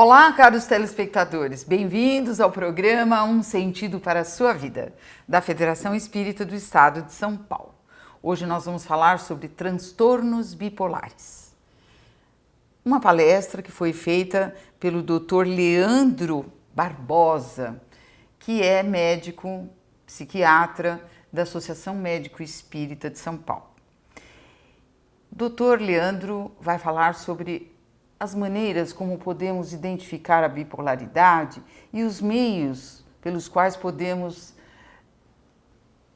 Olá, caros telespectadores, bem-vindos ao programa Um Sentido para a Sua Vida, da Federação Espírita do Estado de São Paulo. Hoje nós vamos falar sobre transtornos bipolares. Uma palestra que foi feita pelo Dr. Leandro Barbosa, que é médico psiquiatra da Associação Médico Espírita de São Paulo. Dr. Leandro vai falar sobre as maneiras como podemos identificar a bipolaridade e os meios pelos quais podemos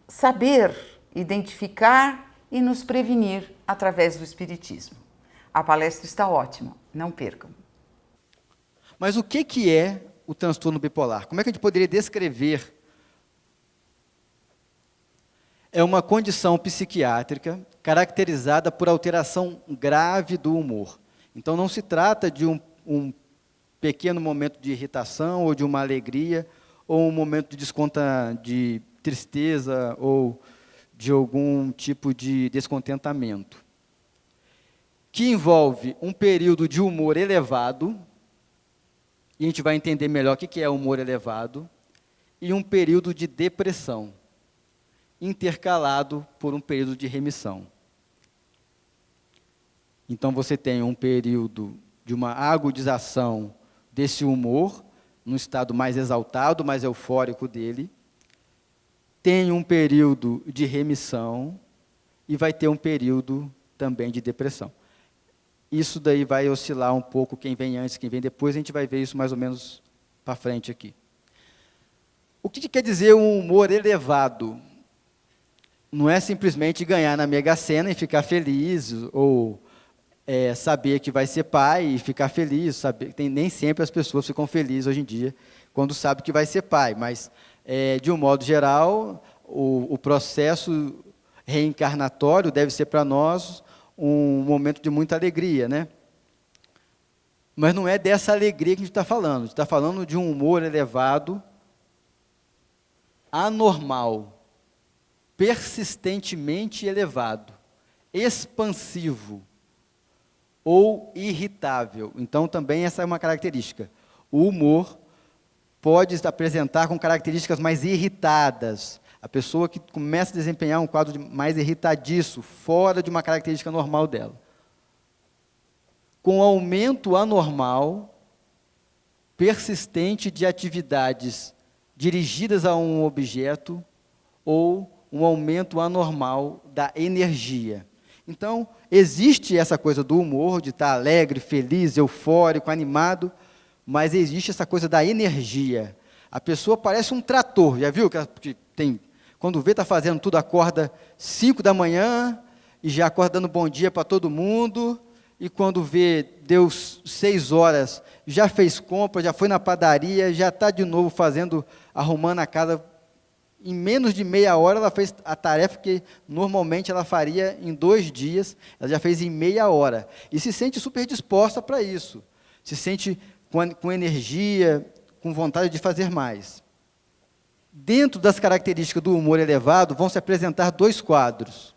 saber identificar e nos prevenir através do Espiritismo. A palestra está ótima, não percam. Mas o que é o transtorno bipolar? Como é que a gente poderia descrever? É uma condição psiquiátrica caracterizada por alteração grave do humor. Então, não se trata de um pequeno momento de irritação, ou de uma alegria, ou um momento de tristeza, ou de algum tipo de descontentamento, que envolve um período de humor elevado, e a gente vai entender melhor o que é humor elevado, e um período de depressão, intercalado por um período de remissão. Então, você tem um período de uma agudização desse humor, num estado mais exaltado, mais eufórico dele, tem um período de remissão e vai ter um período também de depressão. Isso daí vai oscilar um pouco, quem vem antes, quem vem depois, a gente vai ver isso mais ou menos para frente aqui. O que quer dizer um humor elevado? Não é simplesmente ganhar na Mega Sena e ficar feliz, ou saber que vai ser pai e ficar feliz. Nem sempre as pessoas ficam felizes hoje em dia quando sabem que vai ser pai, mas, de um modo geral, o processo reencarnatório deve ser para nós um momento de muita alegria, né? Mas não é dessa alegria que a gente está falando. A gente está falando de um humor elevado, anormal, persistentemente elevado, expansivo ou irritável. Então, também essa é uma característica. O humor pode se apresentar com características mais irritadas. A pessoa que começa a desempenhar um quadro mais irritadiço, fora de uma característica normal dela. Com aumento anormal, persistente de atividades dirigidas a um objeto, ou um aumento anormal da energia. Então, existe essa coisa do humor, de estar alegre, feliz, eufórico, animado, mas existe essa coisa da energia. A pessoa parece um trator, já viu? Que tem, quando vê, está fazendo tudo, acorda 5 da manhã, e já acorda dando bom dia para todo mundo, e quando vê, deu 6 horas, já fez compra, já foi na padaria, já está de novo arrumando a casa. Em menos de meia hora, ela fez a tarefa que normalmente ela faria em 2 dias, ela já fez em meia hora. E se sente super disposta para isso. Se sente com energia, com vontade de fazer mais. Dentro das características do humor elevado, vão se apresentar 2 quadros.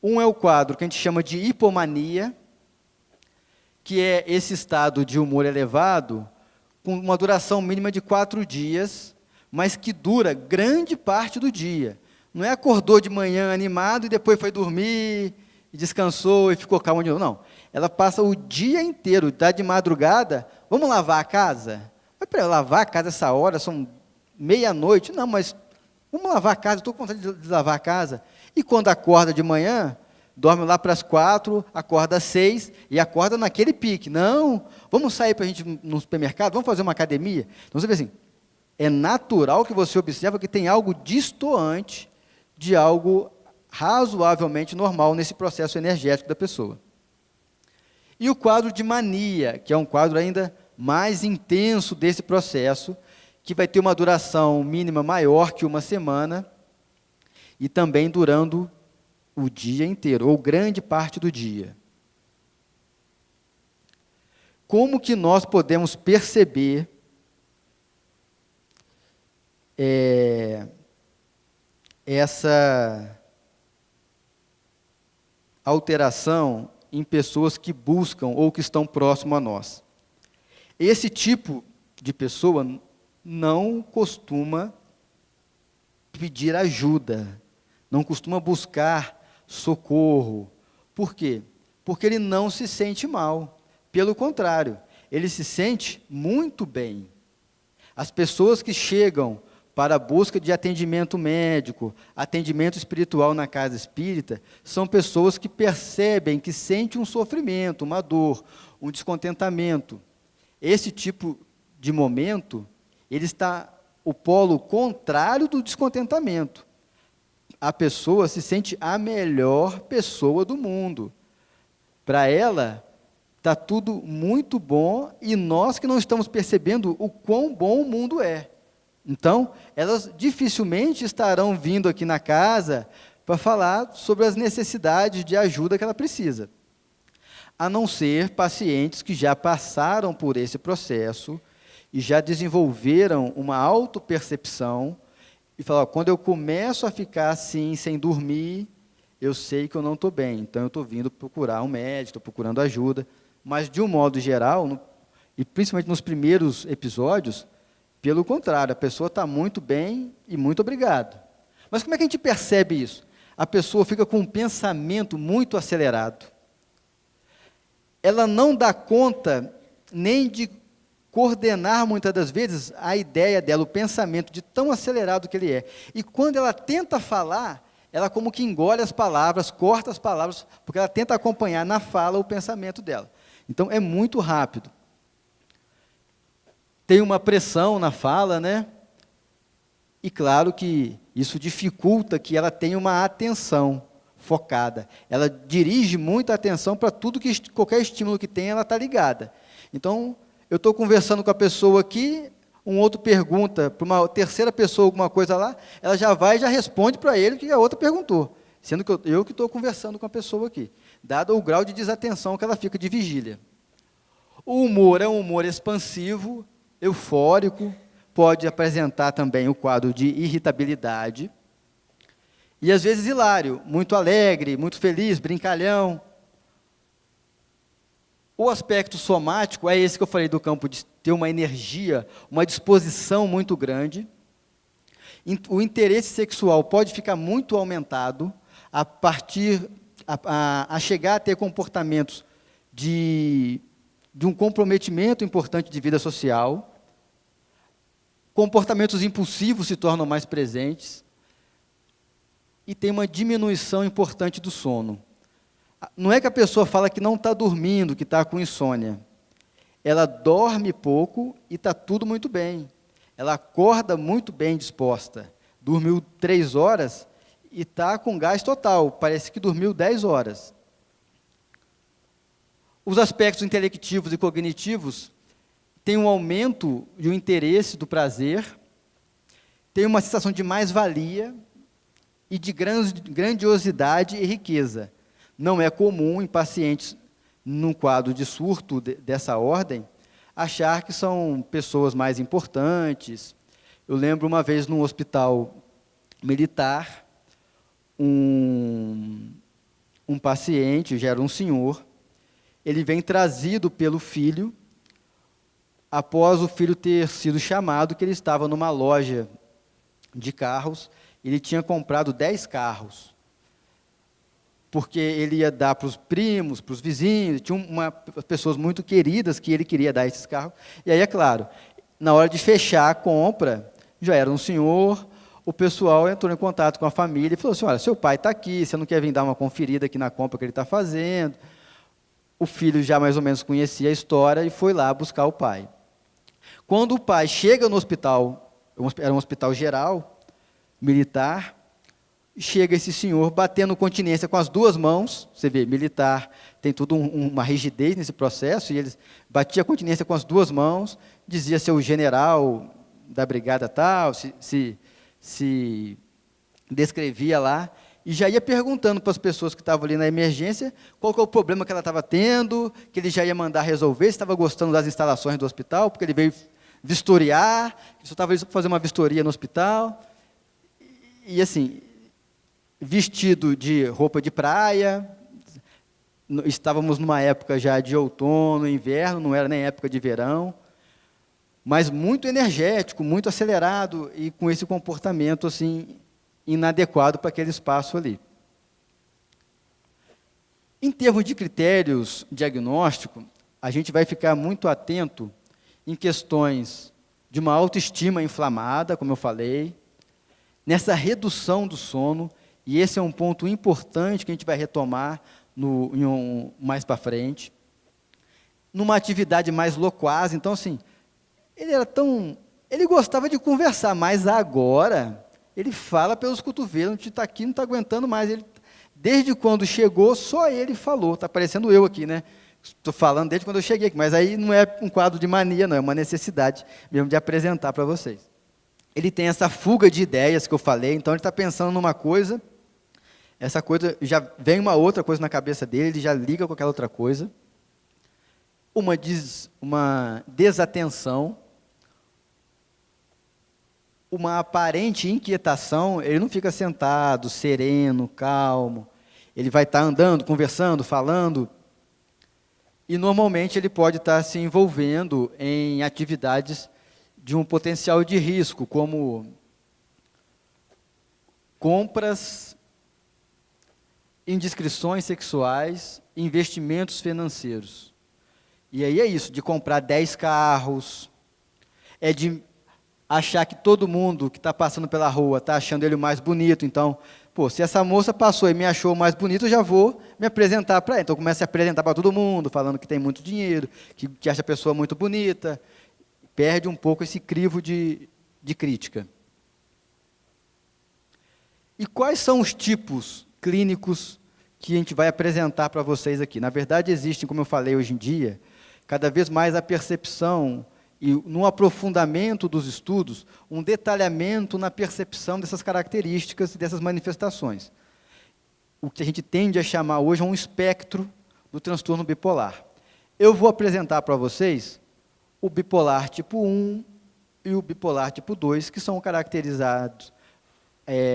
Um é o quadro que a gente chama de hipomania, que é esse estado de humor elevado, com uma duração mínima de 4 dias, mas que dura grande parte do dia. Não é acordou de manhã animado e depois foi dormir, e descansou e ficou calmo de novo. Não, ela passa o dia inteiro, está de madrugada, vamos lavar a casa? Mas para lavar a casa essa hora, são meia-noite, não, mas vamos lavar a casa, estou com vontade de lavar a casa. E quando acorda de manhã, dorme lá para as 4, acorda às 6 e acorda naquele pique. Não, vamos sair para a gente no supermercado, vamos fazer uma academia? Então você vê assim, é natural que você observe que tem algo destoante de algo razoavelmente normal nesse processo energético da pessoa. E o quadro de mania, que é um quadro ainda mais intenso desse processo, que vai ter uma duração mínima maior que 1 semana, e também durando o dia inteiro, ou grande parte do dia. Como que nós podemos perceber essa alteração em pessoas que buscam ou que estão próximo a nós? Esse tipo de pessoa não costuma pedir ajuda, não costuma buscar socorro. Por quê? Porque ele não se sente mal. Pelo contrário, ele se sente muito bem. As pessoas que chegam para a busca de atendimento médico, atendimento espiritual na casa espírita, são pessoas que percebem, que sentem um sofrimento, uma dor, um descontentamento. Esse tipo de momento, ele está o polo contrário do descontentamento. A pessoa se sente a melhor pessoa do mundo. Para ela, está tudo muito bom e nós que não estamos percebendo o quão bom o mundo é. Então, elas dificilmente estarão vindo aqui na casa para falar sobre as necessidades de ajuda que ela precisa. A não ser pacientes que já passaram por esse processo e já desenvolveram uma autopercepção e falam, quando eu começo a ficar assim, sem dormir, eu sei que eu não estou bem, então eu estou vindo procurar um médico, estou procurando ajuda. Mas, de um modo geral, e principalmente nos primeiros episódios, pelo contrário, a pessoa está muito bem e muito obrigado. Mas como é que a gente percebe isso? A pessoa fica com um pensamento muito acelerado. Ela não dá conta nem de coordenar, muitas das vezes, a ideia dela, o pensamento, de tão acelerado que ele é. E quando ela tenta falar, ela como que engole as palavras, corta as palavras, porque ela tenta acompanhar na fala o pensamento dela. Então, é muito rápido. Tem uma pressão na fala, né? E claro que isso dificulta que ela tenha uma atenção focada. Ela dirige muita atenção para tudo que qualquer estímulo que tem, ela está ligada. Então, eu estou conversando com a pessoa aqui, um outro pergunta para uma terceira pessoa alguma coisa lá, ela já vai e já responde para ele o que a outra perguntou, sendo que eu que estou conversando com a pessoa aqui, dado o grau de desatenção que ela fica de vigília. O humor é um humor expansivo, eufórico, pode apresentar também o quadro de irritabilidade, e às vezes hilário, muito alegre, muito feliz, brincalhão. O aspecto somático é esse que eu falei do campo de ter uma energia, uma disposição muito grande. O interesse sexual pode ficar muito aumentado a chegar a ter comportamentos de um comprometimento importante de vida social. Comportamentos impulsivos se tornam mais presentes. E tem uma diminuição importante do sono. Não é que a pessoa fala que não está dormindo, que está com insônia. Ela dorme pouco e está tudo muito bem. Ela acorda muito bem disposta. Dormiu 3 horas e está com gás total. Parece que dormiu 10 horas. Os aspectos intelectivos e cognitivos têm um aumento de um interesse do prazer, tem uma sensação de mais-valia e de grandiosidade e riqueza. Não é comum em pacientes, num quadro de surto dessa ordem, achar que são pessoas mais importantes. Eu lembro uma vez num hospital militar, um paciente, já era um senhor, ele vem trazido pelo filho, após o filho ter sido chamado, que ele estava numa loja de carros, ele tinha comprado 10 carros. Porque ele ia dar para os primos, para os vizinhos, tinha pessoas muito queridas que ele queria dar esses carros. E aí, é claro, na hora de fechar a compra, já era um senhor, o pessoal entrou em contato com a família e falou assim, olha, seu pai está aqui, você não quer vir dar uma conferida aqui na compra que ele está fazendo? O filho já mais ou menos conhecia a história e foi lá buscar o pai. Quando o pai chega no hospital, era um hospital geral, militar, chega esse senhor batendo continência com as 2 mãos, você vê, militar, tem toda uma rigidez nesse processo, e ele batia a continência com as 2 mãos, dizia ser o general da brigada tal, se descrevia lá, e já ia perguntando para as pessoas que estavam ali na emergência qual que é o problema que ela estava tendo, que ele já ia mandar resolver, se estava gostando das instalações do hospital, porque ele veio vistoriar, só estava ali para fazer uma vistoria no hospital, e assim, vestido de roupa de praia, estávamos numa época já de outono, inverno, não era nem época de verão, mas muito energético, muito acelerado e com esse comportamento assim inadequado para aquele espaço ali. Em termos de critérios diagnósticos, a gente vai ficar muito atento em questões de uma autoestima inflamada, como eu falei, nessa redução do sono, e esse é um ponto importante que a gente vai retomar mais para frente, numa atividade mais loquaz. Então, assim, ele gostava de conversar, mas agora ele fala pelos cotovelos, a gente está aqui, não está aguentando mais. Desde quando chegou, só ele falou. Está parecendo eu aqui, né? Estou falando desde quando eu cheguei aqui, mas aí não é um quadro de mania, não, é uma necessidade mesmo de apresentar para vocês. Ele tem essa fuga de ideias que eu falei, então ele está pensando numa coisa, essa coisa, já vem uma outra coisa na cabeça dele, ele já liga com aquela outra coisa. Uma desatenção, uma aparente inquietação, ele não fica sentado, sereno, calmo, ele vai estar andando, conversando, falando, e normalmente ele pode estar se envolvendo em atividades de um potencial de risco, como compras, indiscrições sexuais, investimentos financeiros. E aí é isso, de comprar 10 carros, é de achar que todo mundo que está passando pela rua está achando ele o mais bonito. Então, se essa moça passou e me achou o mais bonito, eu já vou me apresentar para ela. Então, começa a apresentar para todo mundo, falando que tem muito dinheiro, que acha a pessoa muito bonita. Perde um pouco esse crivo de crítica. E quais são os tipos clínicos que a gente vai apresentar para vocês aqui? Na verdade, existem, como eu falei hoje em dia, cada vez mais a percepção e no aprofundamento dos estudos, um detalhamento na percepção dessas características e dessas manifestações. O que a gente tende a chamar hoje é um espectro do transtorno bipolar. Eu vou apresentar para vocês o bipolar tipo 1 e o bipolar tipo 2, que são caracterizados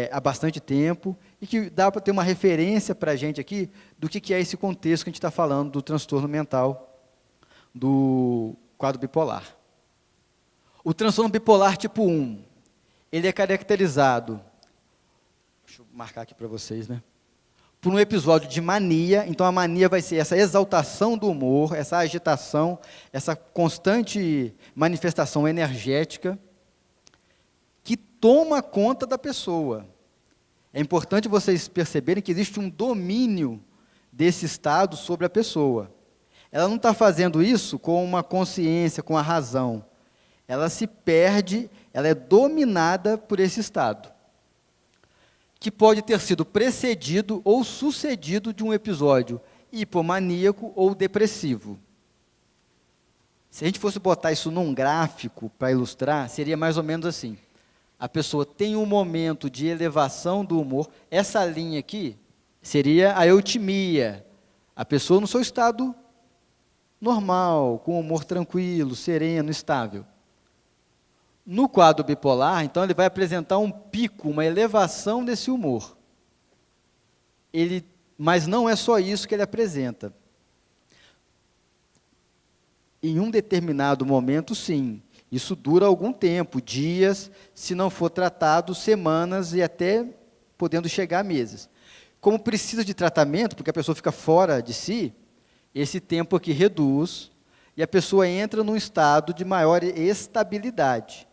há bastante tempo e que dá para ter uma referência para a gente aqui do que é esse contexto que a gente está falando do transtorno mental do quadro bipolar. O transtorno bipolar tipo 1, ele é caracterizado, deixa eu marcar aqui para vocês, né? Por um episódio de mania. Então a mania vai ser essa exaltação do humor, essa agitação, essa constante manifestação energética que toma conta da pessoa. É importante vocês perceberem que existe um domínio desse estado sobre a pessoa. Ela não está fazendo isso com uma consciência, com a razão. Ela se perde, ela é dominada por esse estado, que pode ter sido precedido ou sucedido de um episódio hipomaníaco ou depressivo. Se a gente fosse botar isso num gráfico para ilustrar, seria mais ou menos assim. A pessoa tem um momento de elevação do humor, essa linha aqui seria a eutimia, a pessoa no seu estado normal, com humor tranquilo, sereno, estável. No quadro bipolar, então, ele vai apresentar um pico, uma elevação desse humor. Mas não é só isso que ele apresenta. Em um determinado momento, sim. Isso dura algum tempo, dias, se não for tratado, semanas e até podendo chegar a meses. Como precisa de tratamento, porque a pessoa fica fora de si, esse tempo aqui reduz e a pessoa entra num estado de maior estabilidade.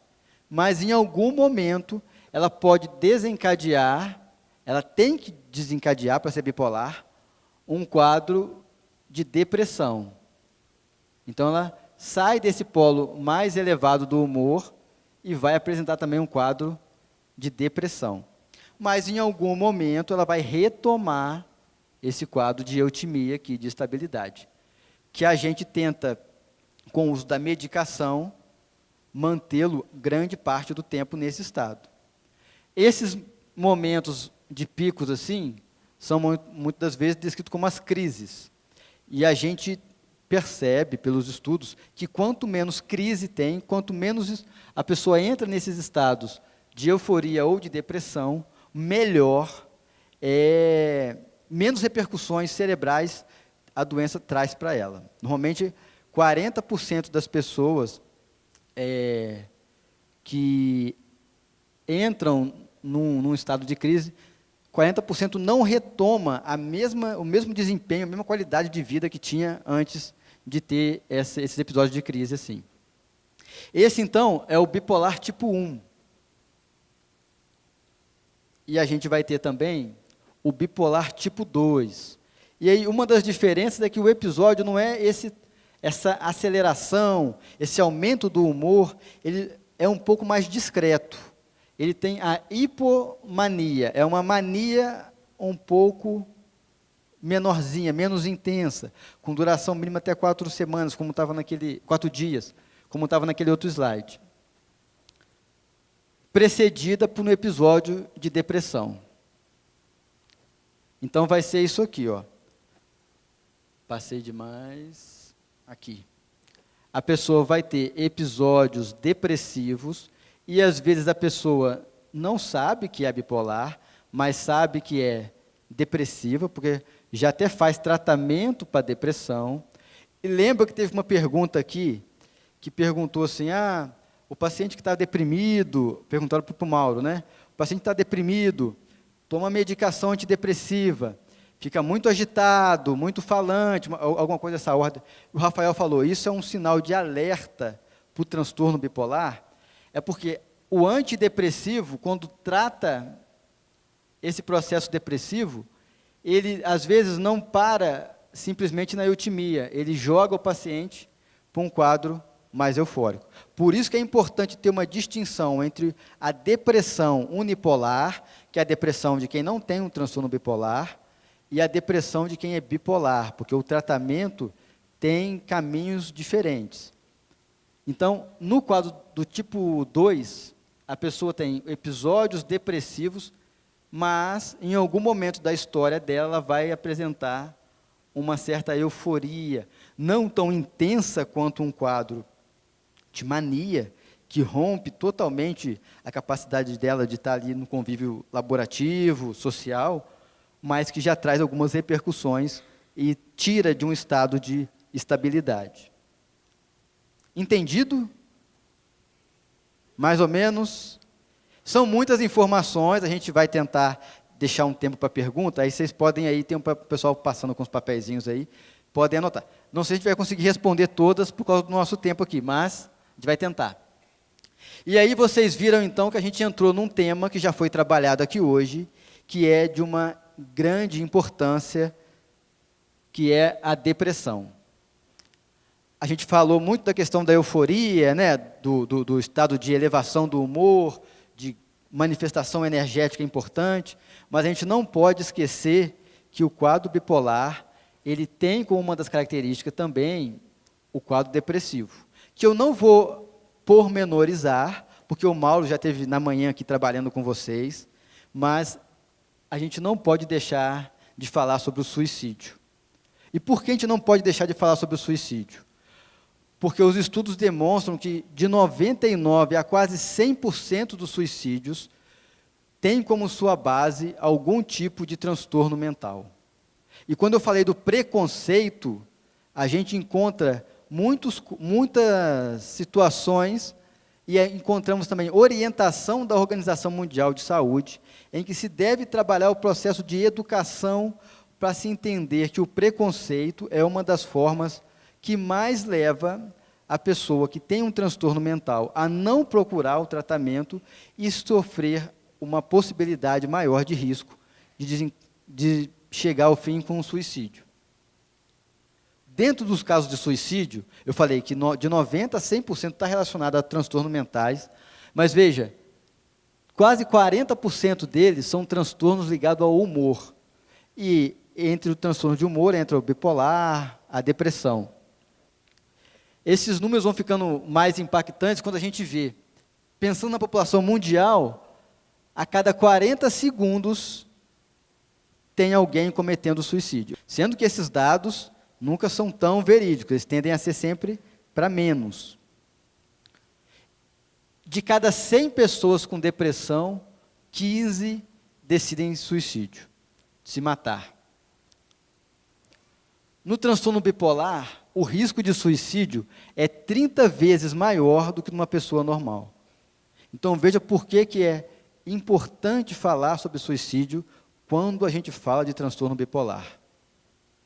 Mas, em algum momento, ela pode desencadear, ela tem que desencadear, para ser bipolar, um quadro de depressão. Então, ela sai desse polo mais elevado do humor e vai apresentar também um quadro de depressão. Mas, em algum momento, ela vai retomar esse quadro de eutimia aqui, de estabilidade, que a gente tenta, com o uso da medicação, mantê-lo grande parte do tempo nesse estado. Esses momentos de picos assim, são muitas das vezes descritos como as crises. E a gente percebe, pelos estudos, que quanto menos crise tem, quanto menos a pessoa entra nesses estados de euforia ou de depressão, melhor, menos repercussões cerebrais a doença traz para ela. Normalmente, 40% das pessoas que entram num estado de crise, 40% não retoma o mesmo desempenho, a mesma qualidade de vida que tinha antes de ter esses episódios de crise assim. Esse, então, é o bipolar tipo 1. E a gente vai ter também o bipolar tipo 2. E aí, uma das diferenças é que o episódio não é essa aceleração, esse aumento do humor, ele é um pouco mais discreto. Ele tem a hipomania, é uma mania um pouco menorzinha, menos intensa, com duração mínima até 4 semanas, como estava 4 dias, como estava naquele outro slide. Precedida por um episódio de depressão. Então vai ser isso aqui, ó. Passei demais. Aqui. A pessoa vai ter episódios depressivos e às vezes a pessoa não sabe que é bipolar, mas sabe que é depressiva, porque já até faz tratamento para depressão. E lembra que teve uma pergunta aqui, que perguntou assim, o paciente que está deprimido, perguntaram para o Mauro, né? O paciente está deprimido, toma medicação antidepressiva, fica muito agitado, muito falante, alguma coisa dessa ordem. O Rafael falou, isso é um sinal de alerta para o transtorno bipolar, é porque o antidepressivo, quando trata esse processo depressivo, ele às vezes não para simplesmente na eutimia, ele joga o paciente para um quadro mais eufórico. Por isso que é importante ter uma distinção entre a depressão unipolar, que é a depressão de quem não tem um transtorno bipolar, e a depressão de quem é bipolar, porque o tratamento tem caminhos diferentes. Então, no quadro do tipo 2, a pessoa tem episódios depressivos, mas em algum momento da história dela, ela vai apresentar uma certa euforia, não tão intensa quanto um quadro de mania, que rompe totalmente a capacidade dela de estar ali no convívio laborativo, social, mas que já traz algumas repercussões e tira de um estado de estabilidade. Entendido? Mais ou menos? São muitas informações, a gente vai tentar deixar um tempo para pergunta, aí vocês podem aí, tem um pessoal passando com os papeizinhos aí, podem anotar. Não sei se a gente vai conseguir responder todas por causa do nosso tempo aqui, mas a gente vai tentar. E aí vocês viram então que a gente entrou num tema que já foi trabalhado aqui hoje, que é de uma grande importância, que é a depressão. A gente falou muito da questão da euforia, né, do estado de elevação do humor, de manifestação energética importante, mas a gente não pode esquecer que o quadro bipolar, ele tem como uma das características também o quadro depressivo, que eu não vou pormenorizar, porque o Mauro já esteve na manhã aqui trabalhando com vocês, mas a gente não pode deixar de falar sobre o suicídio. E por que a gente não pode deixar de falar sobre o suicídio? Porque os estudos demonstram que de 99% a quase 100% dos suicídios tem como sua base algum tipo de transtorno mental. E quando eu falei do preconceito, a gente encontra muitas situações e encontramos também orientação da Organização Mundial de Saúde, em que se deve trabalhar o processo de educação para se entender que o preconceito é uma das formas que mais leva a pessoa que tem um transtorno mental a não procurar o tratamento e sofrer uma possibilidade maior de risco de chegar ao fim com um suicídio. Dentro dos casos de suicídio, eu falei que de 90% a 100% está relacionado a transtornos mentais, mas veja, quase 40% deles são transtornos ligados ao humor. E entre o transtorno de humor entra o bipolar, a depressão. Esses números vão ficando mais impactantes quando a gente vê, pensando na população mundial, a cada 40 segundos tem alguém cometendo suicídio. Sendo que esses dados nunca são tão verídicos, eles tendem a ser sempre para menos. De cada 100 pessoas com depressão, 15 decidem suicídio, se matar. No transtorno bipolar, o risco de suicídio é 30 vezes maior do que numa pessoa normal. Então veja por que é importante falar sobre suicídio quando a gente fala de transtorno bipolar.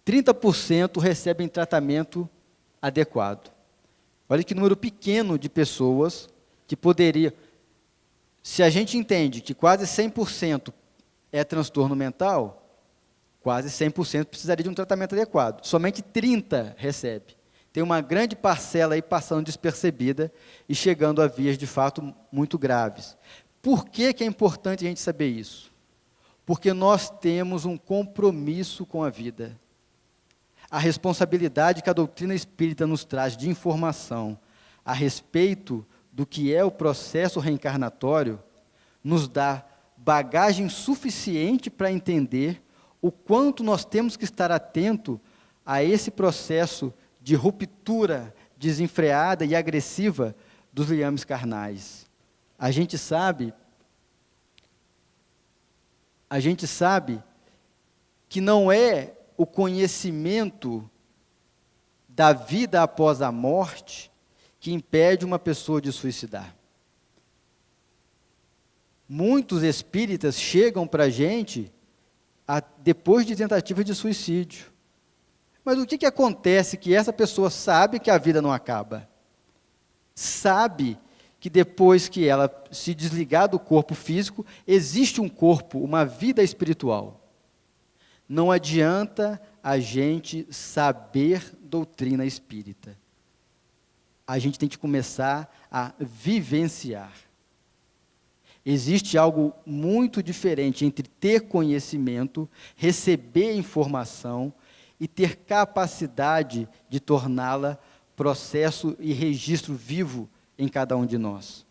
30% recebem tratamento adequado. Olha que número pequeno de pessoas que poderia... Se a gente entende que quase 100% é transtorno mental, quase 100% precisaria de um tratamento adequado. Somente 30% recebe. Tem uma grande parcela aí passando despercebida e chegando a vias de fato muito graves. Por que é importante a gente saber isso? Porque nós temos um compromisso com a vida. A responsabilidade que a doutrina espírita nos traz de informação a respeito do que é o processo reencarnatório nos dá bagagem suficiente para entender o quanto nós temos que estar atento a esse processo de ruptura desenfreada e agressiva dos liames carnais. A gente sabe que não é o conhecimento da vida após a morte que impede uma pessoa de suicidar. Muitos espíritas chegam para a gente depois de tentativa de suicídio. Mas o que acontece que essa pessoa sabe que a vida não acaba? Sabe que depois que ela se desligar do corpo físico, existe um corpo, uma vida espiritual. Não adianta a gente saber doutrina espírita. A gente tem que começar a vivenciar. Existe algo muito diferente entre ter conhecimento, receber informação e ter capacidade de torná-la processo e registro vivo em cada um de nós.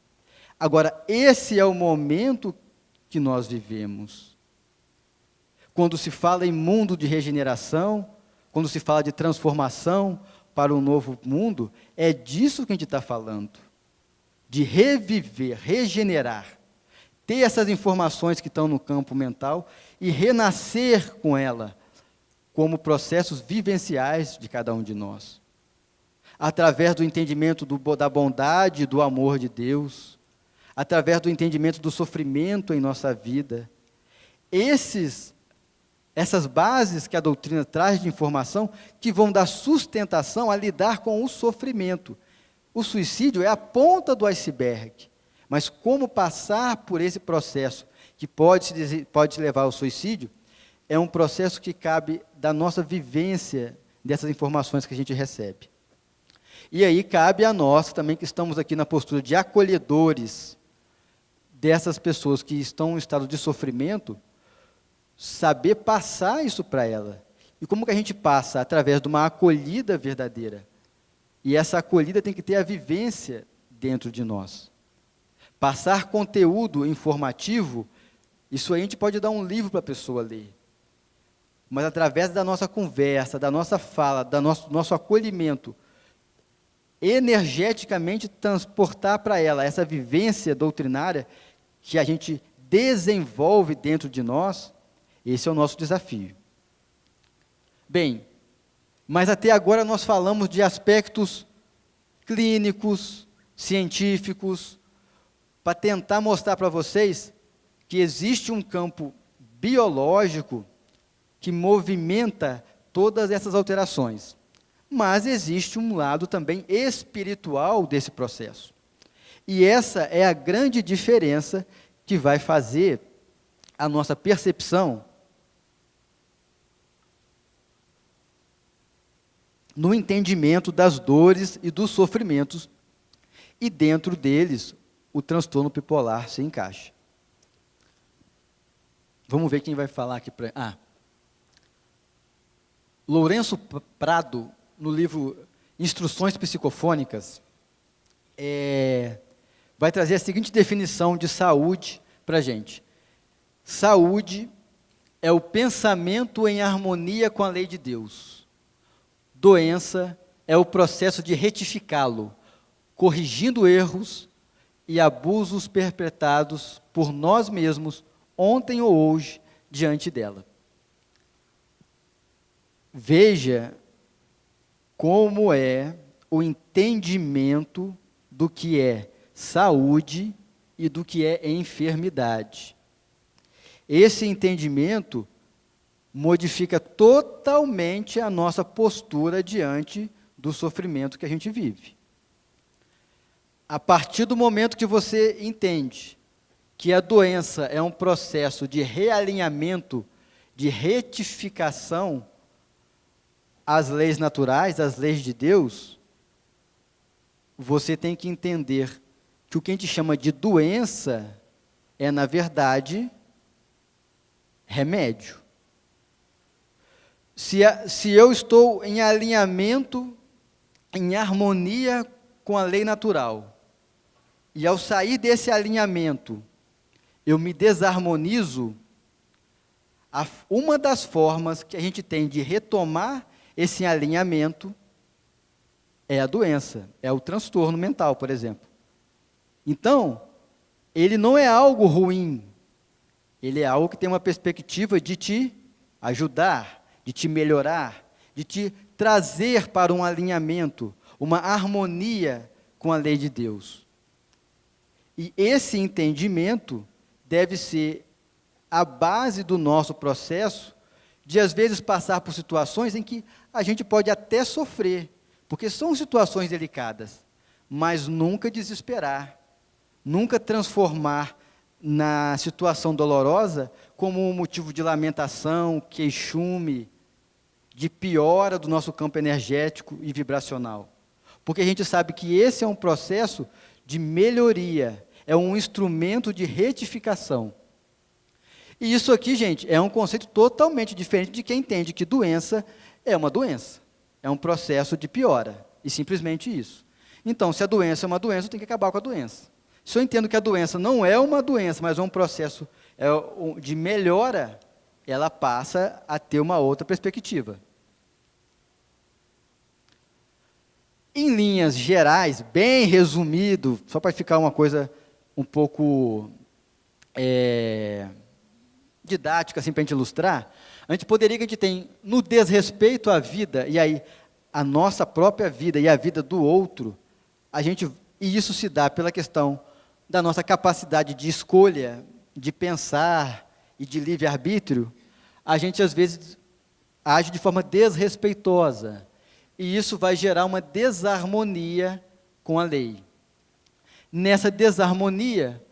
Agora, esse é o momento que nós vivemos. Quando se fala em mundo de regeneração, quando se fala de transformação para um novo mundo, é disso que a gente está falando. De reviver, regenerar. Ter essas informações que estão no campo mental e renascer com ela, como processos vivenciais de cada um de nós. Através do entendimento da bondade e do amor de Deus, através do entendimento do sofrimento em nossa vida. Essas bases que a doutrina traz de informação, que vão dar sustentação a lidar com o sofrimento. O suicídio é a ponta do iceberg, mas como passar por esse processo que pode levar ao suicídio, é um processo que cabe da nossa vivência dessas informações que a gente recebe. E aí cabe a nós também, que estamos aqui na postura de acolhedores dessas pessoas que estão em estado de sofrimento, saber passar isso para ela. E como que a gente passa? Através de uma acolhida verdadeira. E essa acolhida tem que ter a vivência dentro de nós. Passar conteúdo informativo, isso aí a gente pode dar um livro para a pessoa ler. Mas através da nossa conversa, da nossa fala, do nosso acolhimento, energeticamente transportar para ela essa vivência doutrinária que a gente desenvolve dentro de nós, esse é o nosso desafio. Bem, mas até agora nós falamos de aspectos clínicos, científicos, para tentar mostrar para vocês que existe um campo biológico que movimenta todas essas alterações. Mas existe um lado também espiritual desse processo. E essa é a grande diferença que vai fazer a nossa percepção no entendimento das dores e dos sofrimentos, e dentro deles o transtorno bipolar se encaixa. Vamos ver quem vai falar aqui para... Lourenço Prado, no livro Instruções Psicofônicas, vai trazer a seguinte definição de saúde para a gente. Saúde é o pensamento em harmonia com a lei de Deus. Doença é o processo de retificá-lo, corrigindo erros e abusos perpetrados por nós mesmos, ontem ou hoje, diante dela. Veja como é o entendimento do que é saúde e do que é enfermidade. Esse entendimento modifica totalmente a nossa postura diante do sofrimento que a gente vive. A partir do momento que você entende que a doença é um processo de realinhamento, de retificação às leis naturais, às leis de Deus, você tem que entender que o que a gente chama de doença é, na verdade, remédio. Se eu estou em alinhamento, em harmonia com a lei natural, e ao sair desse alinhamento, eu me desarmonizo, uma das formas que a gente tem de retomar esse alinhamento é a doença, é o transtorno mental, por exemplo. Então, ele não é algo ruim, ele é algo que tem uma perspectiva de te ajudar, de te melhorar, de te trazer para um alinhamento, uma harmonia com a lei de Deus. E esse entendimento deve ser a base do nosso processo de, às vezes, passar por situações em que a gente pode até sofrer, porque são situações delicadas, mas nunca desesperar, nunca transformar na situação dolorosa como um motivo de lamentação, queixume, de piora do nosso campo energético e vibracional. Porque a gente sabe que esse é um processo de melhoria, é um instrumento de retificação. E isso aqui, gente, é um conceito totalmente diferente de quem entende que doença é uma doença, é um processo de piora, e simplesmente isso. Então, se a doença é uma doença, eu tenho que acabar com a doença. Se eu entendo que a doença não é uma doença, mas é um processo de melhora, ela passa a ter uma outra perspectiva. Em linhas gerais, bem resumido, só para ficar uma coisa um pouco didática, assim, para a gente ilustrar, a gente poderia que a gente tem, no desrespeito à vida, e aí a nossa própria vida e a vida do outro, e isso se dá pela questão da nossa capacidade de escolha, de pensar e de livre-arbítrio, a gente às vezes age de forma desrespeitosa, e isso vai gerar uma desarmonia com a lei. Nessa desarmonia,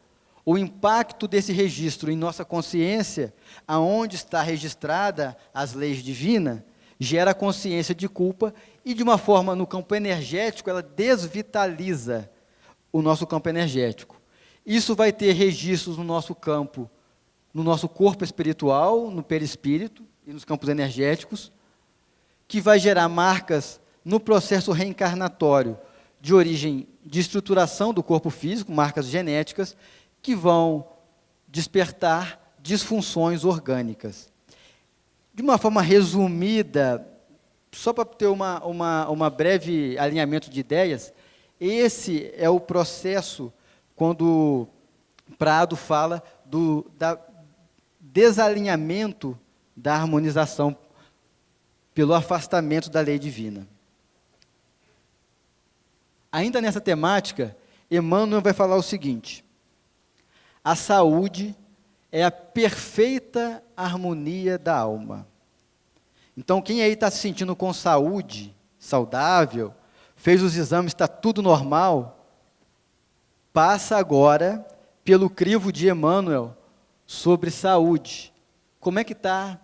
o impacto desse registro em nossa consciência, aonde está registrada as leis divinas, gera consciência de culpa e, de uma forma, no campo energético, ela desvitaliza o nosso campo energético. Isso vai ter registros no nosso campo, no nosso corpo espiritual, no perispírito e nos campos energéticos, que vai gerar marcas no processo reencarnatório de origem de estruturação do corpo físico, marcas genéticas, que vão despertar disfunções orgânicas. De uma forma resumida, só para ter uma breve alinhamento de ideias, esse é o processo quando Prado fala do desalinhamento da harmonização pelo afastamento da lei divina. Ainda nessa temática, Emmanuel vai falar o seguinte: a saúde é a perfeita harmonia da alma. Então, quem aí está se sentindo com saúde, saudável, fez os exames, está tudo normal, passa agora pelo crivo de Emmanuel sobre saúde. Como é que está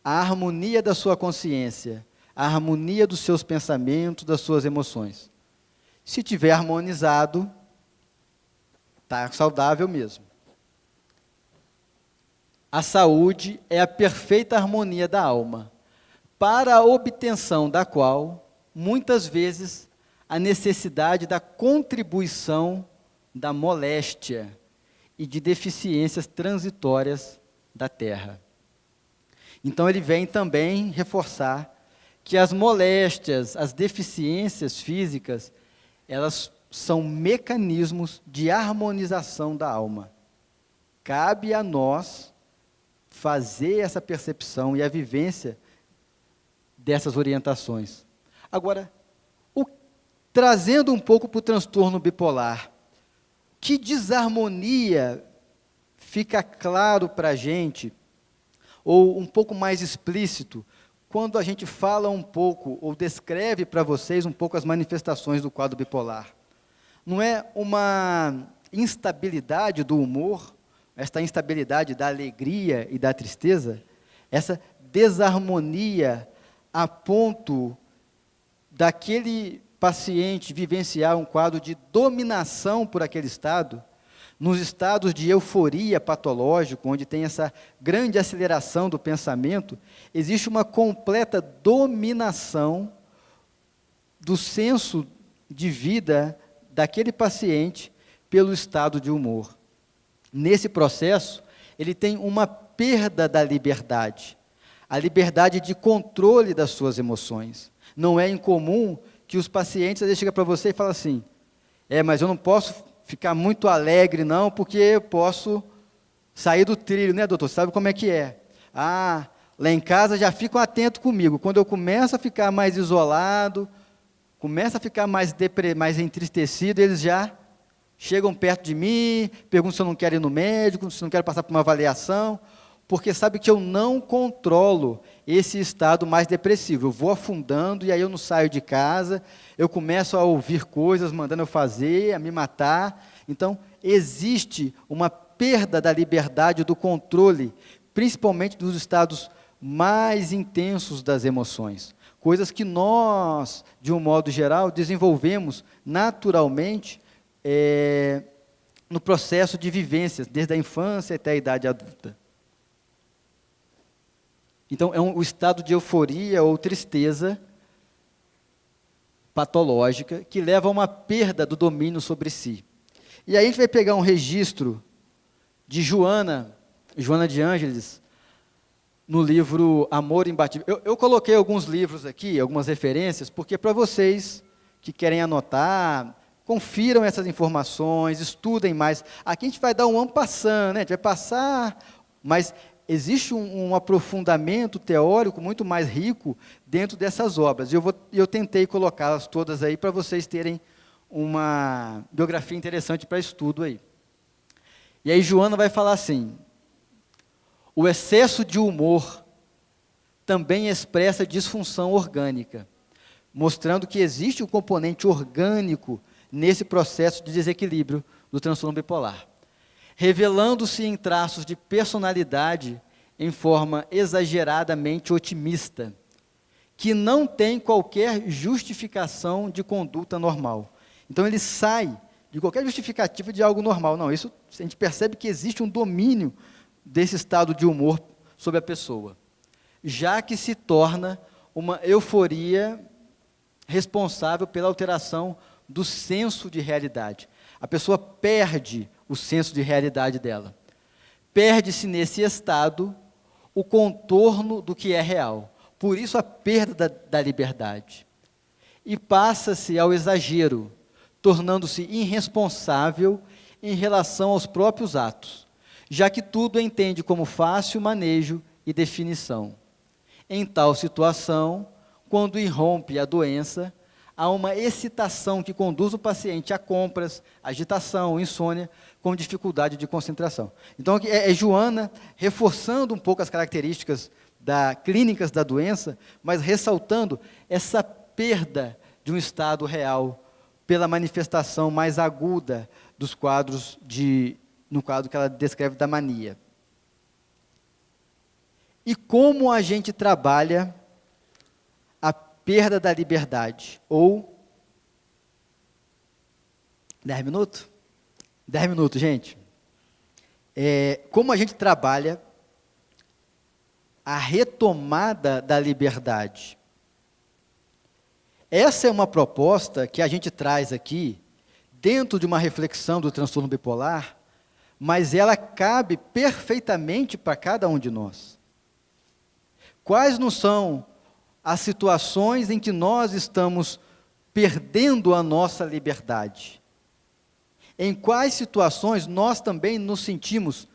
a harmonia da sua consciência, a harmonia dos seus pensamentos, das suas emoções? Se tiver harmonizado, está saudável mesmo. A saúde é a perfeita harmonia da alma, para a obtenção da qual, muitas vezes, a necessidade da contribuição da moléstia e de deficiências transitórias da terra. Então ele vem também reforçar que as moléstias, as deficiências físicas, elas são mecanismos de harmonização da alma. Cabe a nós fazer essa percepção e a vivência dessas orientações. Agora, trazendo um pouco para o transtorno bipolar, que desarmonia fica claro para a gente, ou um pouco mais explícito, quando a gente fala um pouco, ou descreve para vocês um pouco as manifestações do quadro bipolar. Não é uma instabilidade do humor, esta instabilidade da alegria e da tristeza, essa desarmonia a ponto daquele paciente vivenciar um quadro de dominação por aquele estado, nos estados de euforia patológico, onde tem essa grande aceleração do pensamento, existe uma completa dominação do senso de vida daquele paciente pelo estado de humor. Nesse processo, ele tem uma perda da liberdade, a liberdade de controle das suas emoções. Não é incomum que os pacientes, às vezes, chegam para você e falam assim, mas eu não posso ficar muito alegre não, porque eu posso sair do trilho, né, doutor? Sabe como é que é? Lá em casa já ficam atentos comigo. Quando eu começo a ficar mais isolado, começo a ficar mais entristecido, eles já chegam perto de mim, perguntam se eu não quero ir no médico, se eu não quero passar por uma avaliação, porque sabe que eu não controlo esse estado mais depressivo. Eu vou afundando e aí eu não saio de casa, eu começo a ouvir coisas mandando eu fazer, a me matar. Então, existe uma perda da liberdade, do controle, principalmente dos estados mais intensos das emoções. Coisas que nós, de um modo geral, desenvolvemos naturalmente no processo de vivências, desde a infância até a idade adulta. Então, é o estado de euforia ou tristeza patológica que leva a uma perda do domínio sobre si. E aí a gente vai pegar um registro de Joana de Ângeles, no livro Amor Imbatível. Eu coloquei alguns livros aqui, algumas referências, porque para vocês que querem anotar, confiram essas informações, estudem mais. Aqui a gente vai dar um en passant, né? A gente vai passar, mas existe um aprofundamento teórico muito mais rico dentro dessas obras. E eu tentei colocá-las todas aí para vocês terem uma biografia interessante para estudo aí. E aí Joana vai falar assim, o excesso de humor também expressa disfunção orgânica, mostrando que existe um componente orgânico nesse processo de desequilíbrio do transtorno bipolar, revelando-se em traços de personalidade em forma exageradamente otimista, que não tem qualquer justificação de conduta normal. Então ele sai de qualquer justificativa de algo normal. Não, isso a gente percebe que existe um domínio desse estado de humor sobre a pessoa, já que se torna uma euforia responsável pela alteração do senso de realidade. A pessoa perde o senso de realidade dela. Perde-se nesse estado o contorno do que é real. Por isso a perda da liberdade. E passa-se ao exagero, tornando-se irresponsável em relação aos próprios atos, já que tudo entende como fácil manejo e definição. Em tal situação, quando irrompe a doença, há uma excitação que conduz o paciente a compras, agitação, insônia, com dificuldade de concentração. Então, é Joana reforçando um pouco as características clínicas da doença, mas ressaltando essa perda de um estado real pela manifestação mais aguda dos quadros no quadro que ela descreve da mania. E como a gente trabalha a perda da liberdade, ou 10 minutos? 10 minutos, gente. Como a gente trabalha a retomada da liberdade. Essa é uma proposta que a gente traz aqui, dentro de uma reflexão do transtorno bipolar, mas ela cabe perfeitamente para cada um de nós. Quais não são as situações em que nós estamos perdendo a nossa liberdade? Em quais situações nós também nos sentimos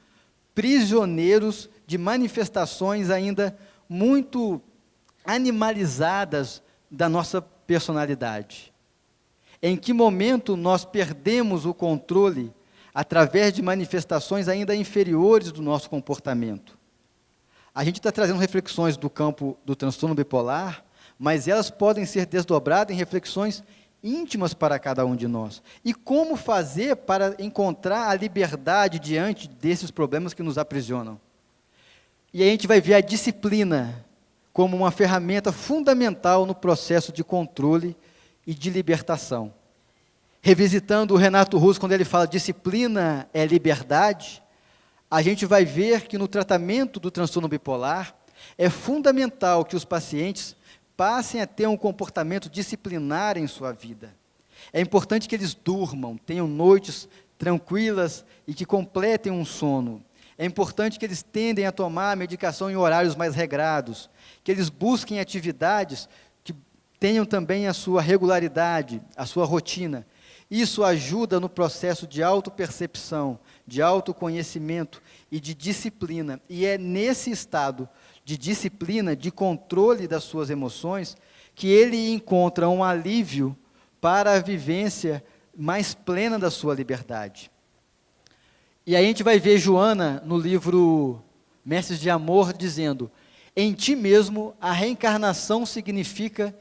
prisioneiros de manifestações ainda muito animalizadas da nossa personalidade? Em que momento nós perdemos o controle através de manifestações ainda inferiores do nosso comportamento? A gente está trazendo reflexões do campo do transtorno bipolar, mas elas podem ser desdobradas em reflexões íntimas para cada um de nós. E como fazer para encontrar a liberdade diante desses problemas que nos aprisionam? E aí a gente vai ver a disciplina como uma ferramenta fundamental no processo de controle e de libertação. Revisitando o Renato Russo, quando ele fala disciplina é liberdade, a gente vai ver que no tratamento do transtorno bipolar é fundamental que os pacientes passem a ter um comportamento disciplinar em sua vida. É importante que eles durmam, tenham noites tranquilas e que completem um sono. É importante que eles tendem a tomar a medicação em horários mais regrados, que eles busquem atividades que tenham também a sua regularidade, a sua rotina. Isso ajuda no processo de autopercepção, de autoconhecimento e de disciplina. E é nesse estado de disciplina, de controle das suas emoções, que ele encontra um alívio para a vivência mais plena da sua liberdade. E aí a gente vai ver Joana, no livro Mestres de Amor, dizendo: em ti mesmo a reencarnação significa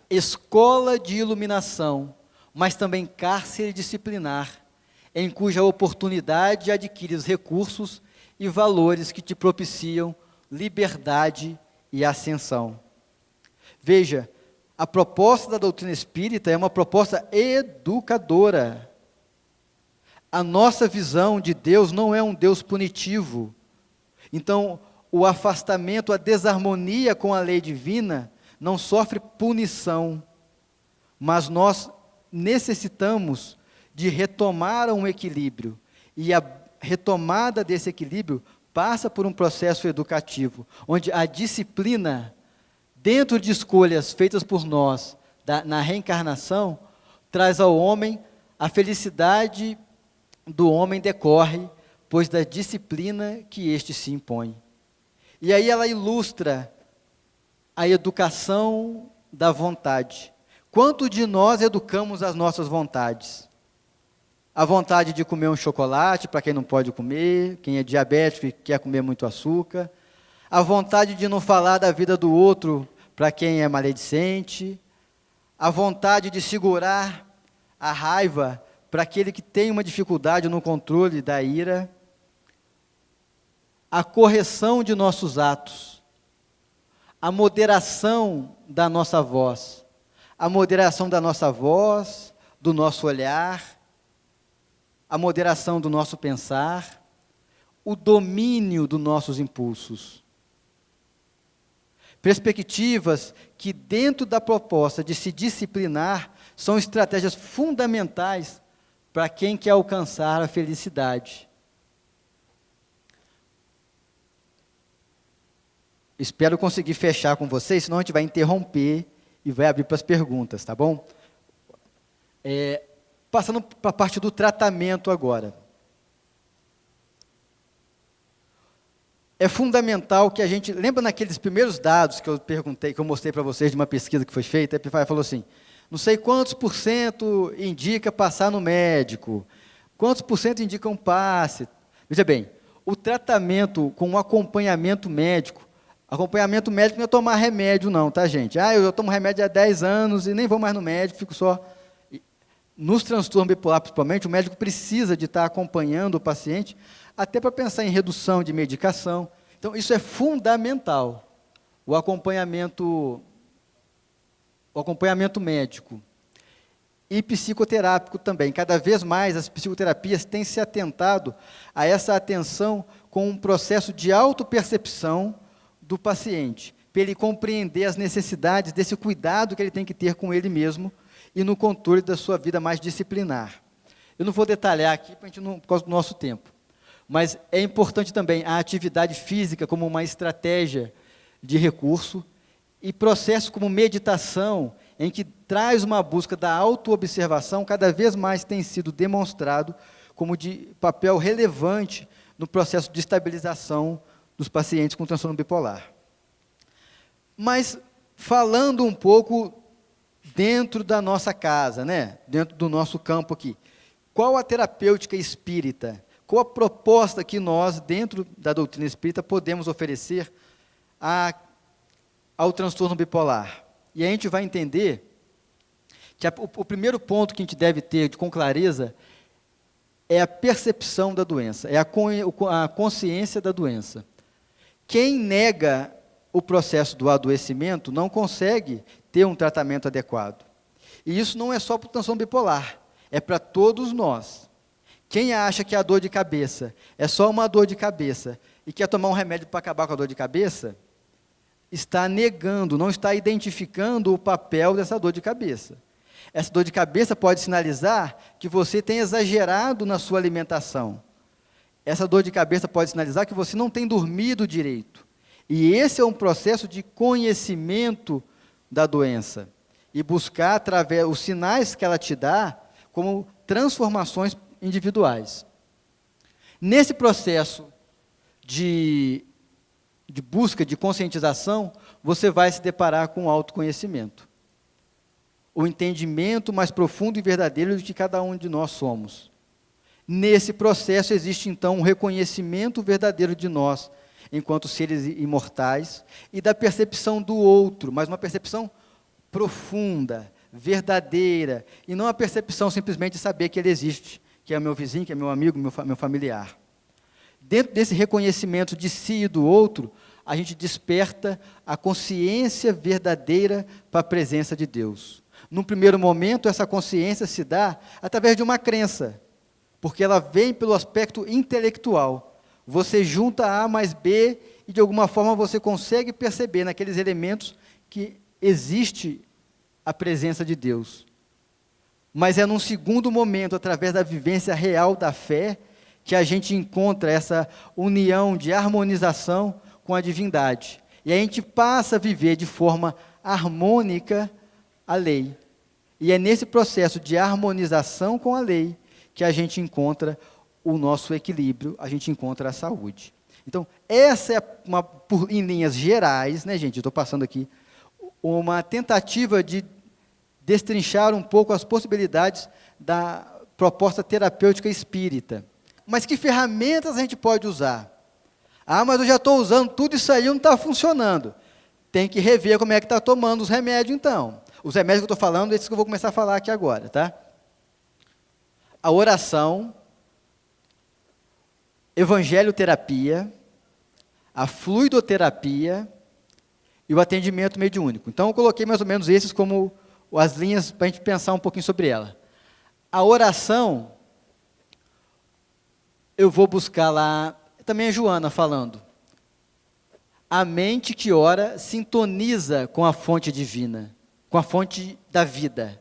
escola de iluminação, mas também cárcere disciplinar, em cuja oportunidade adquires recursos e valores que te propiciam liberdade e ascensão. Veja, a proposta da doutrina espírita é uma proposta educadora. A nossa visão de Deus não é um Deus punitivo. Então, o afastamento, a desarmonia com a lei divina não sofre punição, mas nós necessitamos de retomar um equilíbrio, e a retomada desse equilíbrio passa por um processo educativo, onde a disciplina, dentro de escolhas feitas por nós, na reencarnação, traz ao homem a felicidade do homem decorre, pois da disciplina que este se impõe. E aí ela ilustra a educação da vontade. Quanto de nós educamos as nossas vontades? A vontade de comer um chocolate, para quem não pode comer, quem é diabético e quer comer muito açúcar. A vontade de não falar da vida do outro, para quem é maledicente. A vontade de segurar a raiva, para aquele que tem uma dificuldade no controle da ira. A correção de nossos atos. A moderação da nossa voz. A moderação da nossa voz, do nosso olhar, a moderação do nosso pensar, o domínio dos nossos impulsos. Perspectivas que, dentro da proposta de se disciplinar, são estratégias fundamentais para quem quer alcançar a felicidade. Espero conseguir fechar com vocês, senão a gente vai interromper e vai abrir para as perguntas, tá bom? Passando para a parte do tratamento agora. É fundamental que a gente... Lembra naqueles primeiros dados que eu perguntei, que eu mostrei para vocês de uma pesquisa que foi feita? A PFAI falou assim, não sei quantos por cento indica passar no médico, quantos por cento indicam passe. Veja bem, o tratamento com um acompanhamento médico não é tomar remédio não, tá, gente? Eu já tomo remédio há 10 anos e nem vou mais no médico, fico só... Nos transtornos bipolares, principalmente, o médico precisa de estar acompanhando o paciente, até para pensar em redução de medicação. Então, isso é fundamental, o acompanhamento médico. E psicoterápico também. Cada vez mais as psicoterapias têm se atentado a essa atenção com um processo de autopercepção do paciente, para ele compreender as necessidades desse cuidado que ele tem que ter com ele mesmo e no controle da sua vida mais disciplinar. Eu não vou detalhar aqui, por causa do nosso tempo, mas é importante também a atividade física como uma estratégia de recurso e processos como meditação, em que traz uma busca da autoobservação, cada vez mais tem sido demonstrado como de papel relevante no processo de estabilização dos pacientes com transtorno bipolar. Mas, falando um pouco dentro da nossa casa, né? Dentro do nosso campo aqui. Qual a terapêutica espírita? Qual a proposta que nós, dentro da doutrina espírita, podemos oferecer ao transtorno bipolar? E a gente vai entender que o primeiro ponto que a gente deve ter com clareza é a percepção da doença, é a consciência da doença. Quem nega o processo do adoecimento não consegue ter um tratamento adequado. E isso não é só para o transtorno bipolar, é para todos nós. Quem acha que a dor de cabeça é só uma dor de cabeça e quer tomar um remédio para acabar com a dor de cabeça, está negando, não está identificando o papel dessa dor de cabeça. Essa dor de cabeça pode sinalizar que você tem exagerado na sua alimentação. Essa dor de cabeça pode sinalizar que você não tem dormido direito. E esse é um processo de conhecimento da doença. E buscar, através dos sinais que ela te dá, como transformações individuais. Nesse processo de busca, de conscientização, você vai se deparar com o autoconhecimento. O entendimento mais profundo e verdadeiro de que cada um de nós somos. Nesse processo existe, então, um reconhecimento verdadeiro de nós, enquanto seres imortais, e da percepção do outro, mas uma percepção profunda, verdadeira, e não a percepção simplesmente de saber que ele existe, que é meu vizinho, que é meu amigo, meu familiar. Dentro desse reconhecimento de si e do outro, a gente desperta a consciência verdadeira para a presença de Deus. Num primeiro momento, essa consciência se dá através de uma crença, porque ela vem pelo aspecto intelectual. Você junta A mais B e, de alguma forma, você consegue perceber naqueles elementos que existe a presença de Deus. Mas é num segundo momento, através da vivência real da fé, que a gente encontra essa união de harmonização com a divindade. E a gente passa a viver de forma harmônica a lei. E é nesse processo de harmonização com a lei que a gente encontra o nosso equilíbrio, a gente encontra a saúde. Então, essa é em linhas gerais, né, gente? Eu estou passando aqui uma tentativa de destrinchar um pouco as possibilidades da proposta terapêutica espírita. Mas que ferramentas a gente pode usar? Ah, mas eu já estou usando tudo isso aí, não está funcionando. Tem que rever como é que está tomando os remédios, então. Os remédios que eu estou falando, esses que eu vou começar a falar aqui agora, tá? A oração, evangelioterapia, a fluidoterapia e o atendimento mediúnico. Então, eu coloquei mais ou menos esses como as linhas para a gente pensar um pouquinho sobre ela. A oração, eu vou buscar lá, também é Joana falando. A mente que ora sintoniza com a fonte divina, com a fonte da vida.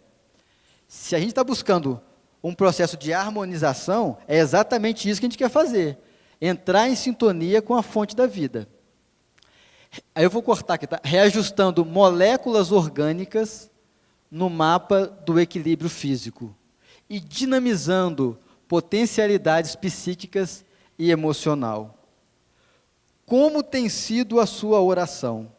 Se a gente está buscando um processo de harmonização, é exatamente isso que a gente quer fazer. Entrar em sintonia com a fonte da vida. Aí eu vou cortar aqui, tá? Reajustando moléculas orgânicas no mapa do equilíbrio físico. E dinamizando potencialidades psíquicas e emocional. Como tem sido a sua oração?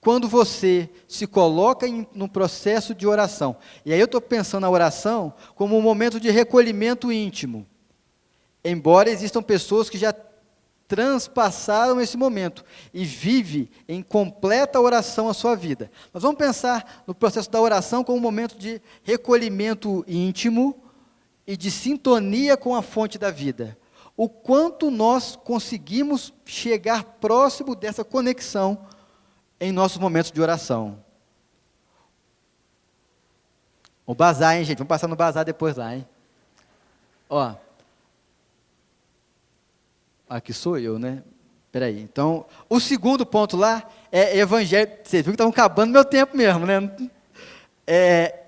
Quando você se coloca no processo de oração, e aí eu estou pensando na oração como um momento de recolhimento íntimo, embora existam pessoas que já transpassaram esse momento e vivem em completa oração a sua vida. Mas vamos pensar no processo da oração como um momento de recolhimento íntimo e de sintonia com a fonte da vida. O quanto nós conseguimos chegar próximo dessa conexão em nossos momentos de oração. O bazar, hein, gente? Vamos passar no bazar depois lá, hein? Ó. Aqui sou eu, né? Espera aí. Então, o segundo ponto lá é evangelho. Vocês viram que estavam acabando meu tempo mesmo, né?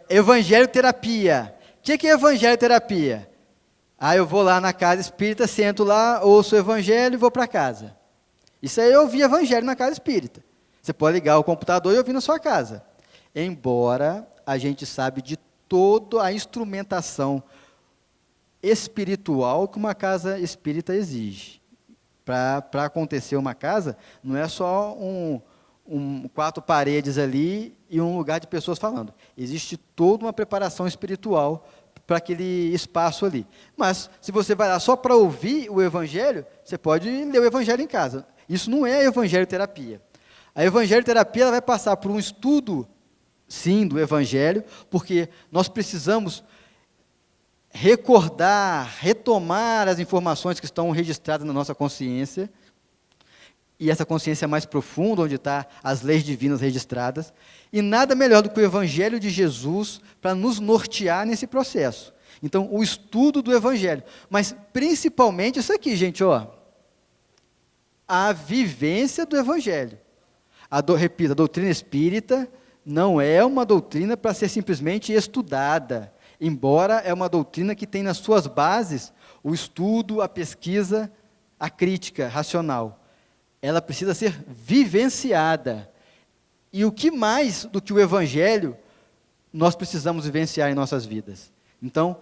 Evangelioterapia. O que é evangelioterapia? Ah, eu vou lá na casa espírita, sento lá, ouço o evangelho e vou para casa. Isso aí eu ouvi evangelho na casa espírita. Você pode ligar o computador e ouvir na sua casa. Embora a gente sabe de toda a instrumentação espiritual que uma casa espírita exige. Para acontecer uma casa, não é só quatro paredes ali e um lugar de pessoas falando. Existe toda uma preparação espiritual para aquele espaço ali. Mas, se você vai lá só para ouvir o Evangelho, você pode ler o Evangelho em casa. Isso não é evangelho-terapia. A evangelho-terapia ela vai passar por um estudo, sim, do Evangelho, porque nós precisamos recordar, retomar as informações que estão registradas na nossa consciência, e essa consciência mais profunda, onde estão as leis divinas registradas, e nada melhor do que o Evangelho de Jesus para nos nortear nesse processo. Então, o estudo do Evangelho, mas principalmente isso aqui, gente, ó, a vivência do Evangelho. Repito, a doutrina espírita não é uma doutrina para ser simplesmente estudada, embora é uma doutrina que tem nas suas bases o estudo, a pesquisa, a crítica racional. Ela precisa ser vivenciada. E o que mais do que o Evangelho nós precisamos vivenciar em nossas vidas? Então,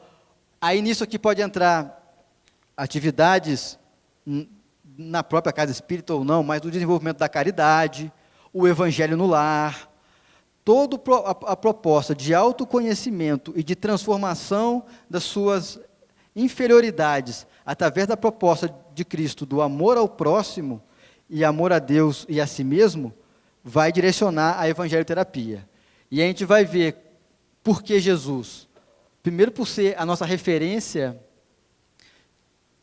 aí nisso aqui pode entrar atividades na própria casa espírita ou não, mas do desenvolvimento da caridade, o Evangelho no lar, toda a proposta de autoconhecimento e de transformação das suas inferioridades, através da proposta de Cristo do amor ao próximo, e amor a Deus e a si mesmo, vai direcionar a evangelho-terapia. E a gente vai ver por que Jesus. Primeiro por ser a nossa referência,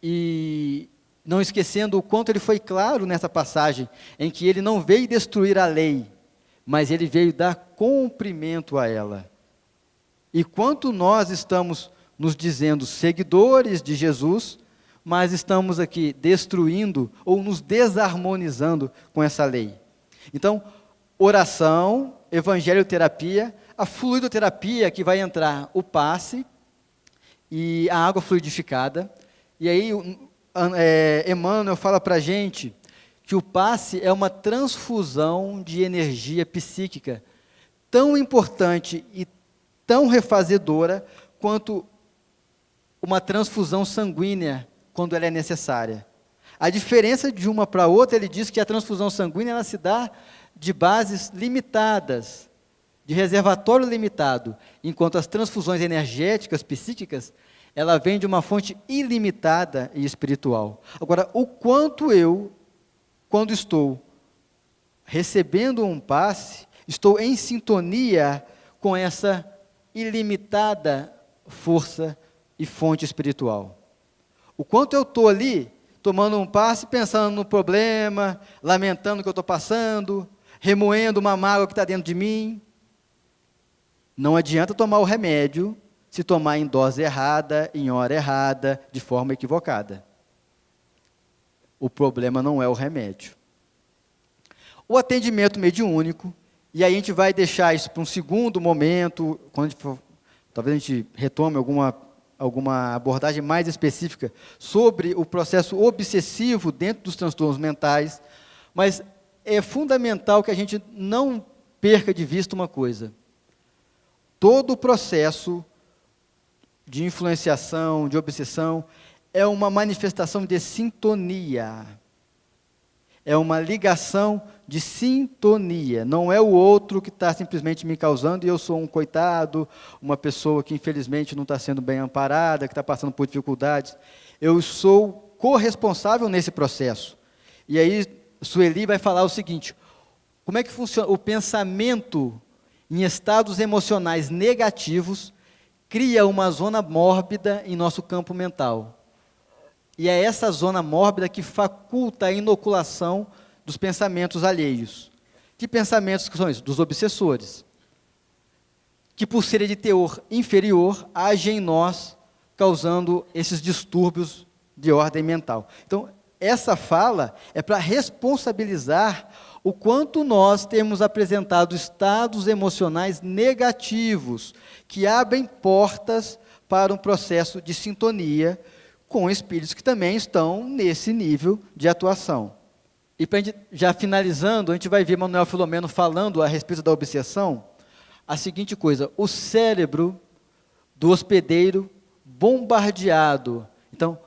e não esquecendo o quanto ele foi claro nessa passagem, em que ele não veio destruir a lei, mas ele veio dar cumprimento a ela. E quanto nós estamos nos dizendo seguidores de Jesus, mas estamos aqui destruindo ou nos desarmonizando com essa lei. Então, oração, evangelho-terapia, a fluidoterapia, que vai entrar o passe e a água fluidificada. E aí, Emmanuel fala para a gente que o passe é uma transfusão de energia psíquica tão importante e tão refazedora quanto uma transfusão sanguínea, quando ela é necessária. A diferença de uma para outra, ele diz que a transfusão sanguínea ela se dá de bases limitadas, de reservatório limitado, enquanto as transfusões energéticas, psíquicas, ela vem de uma fonte ilimitada e espiritual. Agora, o quanto eu, quando estou recebendo um passe, estou em sintonia com essa ilimitada força e fonte espiritual. O quanto eu estou ali, tomando um passe, pensando no problema, lamentando o que eu estou passando, remoendo uma mágoa que está dentro de mim. Não adianta tomar o remédio se tomar em dose errada, em hora errada, de forma equivocada. O problema não é o remédio. O atendimento mediúnico, e aí a gente vai deixar isso para um segundo momento, quando talvez a gente retome alguma abordagem mais específica sobre o processo obsessivo dentro dos transtornos mentais, mas é fundamental que a gente não perca de vista uma coisa. Todo o processo de influenciação, de obsessão, é uma manifestação de sintonia. É uma ligação de sintonia. Não é o outro que está simplesmente me causando e eu sou um coitado, uma pessoa que infelizmente não está sendo bem amparada, que está passando por dificuldades. Eu sou corresponsável nesse processo. E aí, Sueli vai falar o seguinte: como é que funciona o pensamento em estados emocionais negativos? Cria uma zona mórbida em nosso campo mental. E é essa zona mórbida que faculta a inoculação dos pensamentos alheios. Que pensamentos que são esses? Dos obsessores. Que por serem de teor inferior, agem em nós, causando esses distúrbios de ordem mental. Então, essa fala é para responsabilizar o quanto nós temos apresentado estados emocionais negativos, que abrem portas para um processo de sintonia com espíritos que também estão nesse nível de atuação. E para a gente, já finalizando, a gente vai ver Manuel Filomeno falando a respeito da obsessão, a seguinte coisa: o cérebro do hospedeiro bombardeado, então,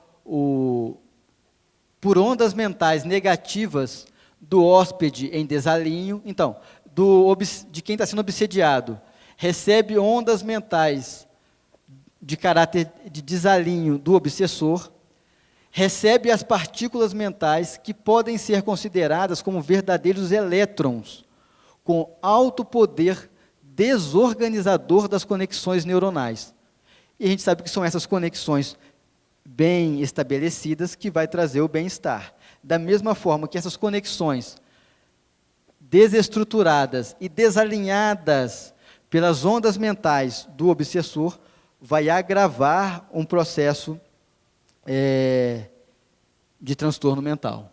por ondas mentais negativas, do hóspede em desalinho, então, de quem está sendo obsediado, recebe ondas mentais de caráter de desalinho do obsessor, recebe as partículas mentais que podem ser consideradas como verdadeiros elétrons, com alto poder desorganizador das conexões neuronais. E a gente sabe que são essas conexões bem estabelecidas que vai trazer o bem-estar. Da mesma forma que essas conexões desestruturadas e desalinhadas pelas ondas mentais do obsessor, vai agravar um processo de transtorno mental.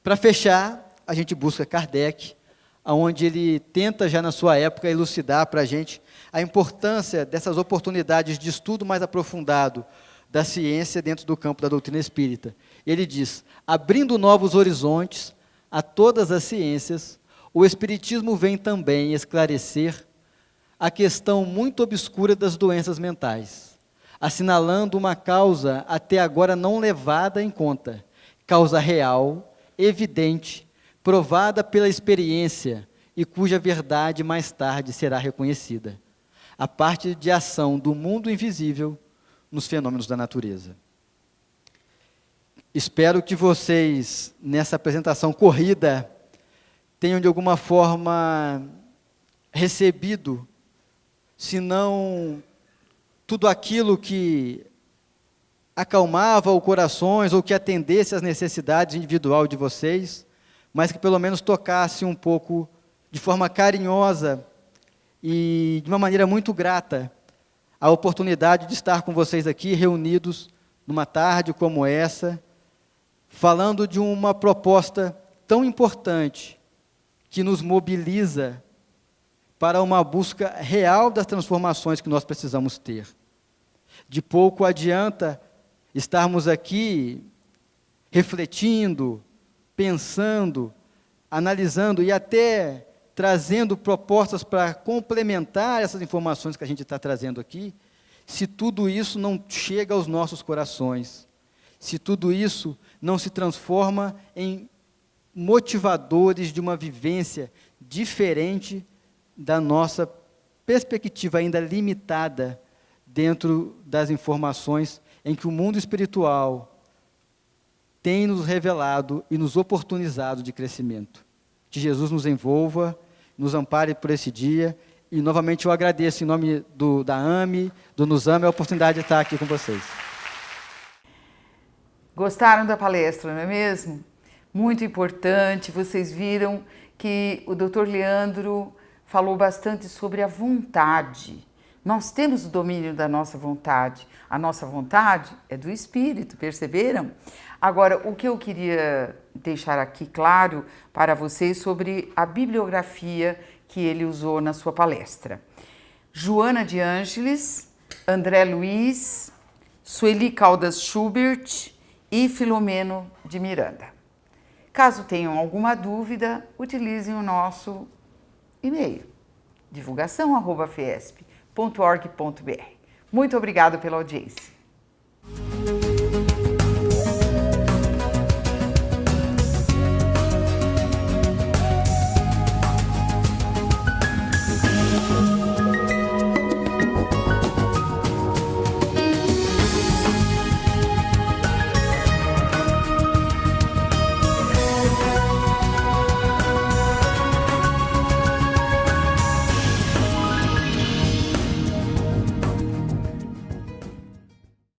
Para fechar, a gente busca Kardec, onde ele tenta já na sua época elucidar para a gente a importância dessas oportunidades de estudo mais aprofundado da ciência dentro do campo da doutrina espírita. Ele diz: abrindo novos horizontes a todas as ciências, o Espiritismo vem também esclarecer a questão muito obscura das doenças mentais, assinalando uma causa até agora não levada em conta, causa real, evidente, provada pela experiência e cuja verdade mais tarde será reconhecida, a parte de ação do mundo invisível nos fenômenos da natureza. Espero que vocês, nessa apresentação corrida, tenham de alguma forma recebido, se não tudo aquilo que acalmava os corações ou que atendesse às necessidades individuais de vocês, mas que pelo menos tocasse um pouco de forma carinhosa e de uma maneira muito grata a oportunidade de estar com vocês aqui reunidos numa tarde como essa, falando de uma proposta tão importante que nos mobiliza para uma busca real das transformações que nós precisamos ter. De pouco adianta estarmos aqui refletindo, pensando, analisando e até trazendo propostas para complementar essas informações que a gente está trazendo aqui, se tudo isso não chega aos nossos corações, se tudo isso não se transforma em motivadores de uma vivência diferente da nossa perspectiva ainda limitada dentro das informações em que o mundo espiritual tem nos revelado e nos oportunizado de crescimento. Que Jesus nos envolva, nos ampare por esse dia, e novamente eu agradeço em nome da AME, do Nos Ame, a oportunidade de estar aqui com vocês. Gostaram da palestra, não é mesmo? Muito importante, vocês viram que o Dr. Leandro falou bastante sobre a vontade. Nós temos o domínio da nossa vontade. A nossa vontade é do Espírito, perceberam? Agora, o que eu queria deixar aqui claro para vocês sobre a bibliografia que ele usou na sua palestra. Joana de Ângeles, André Luiz, Sueli Caldas Schubert e Filomeno de Miranda. Caso tenham alguma dúvida, utilizem o nosso e-mail, divulgação@fiesp.org.br. Muito obrigado pela audiência.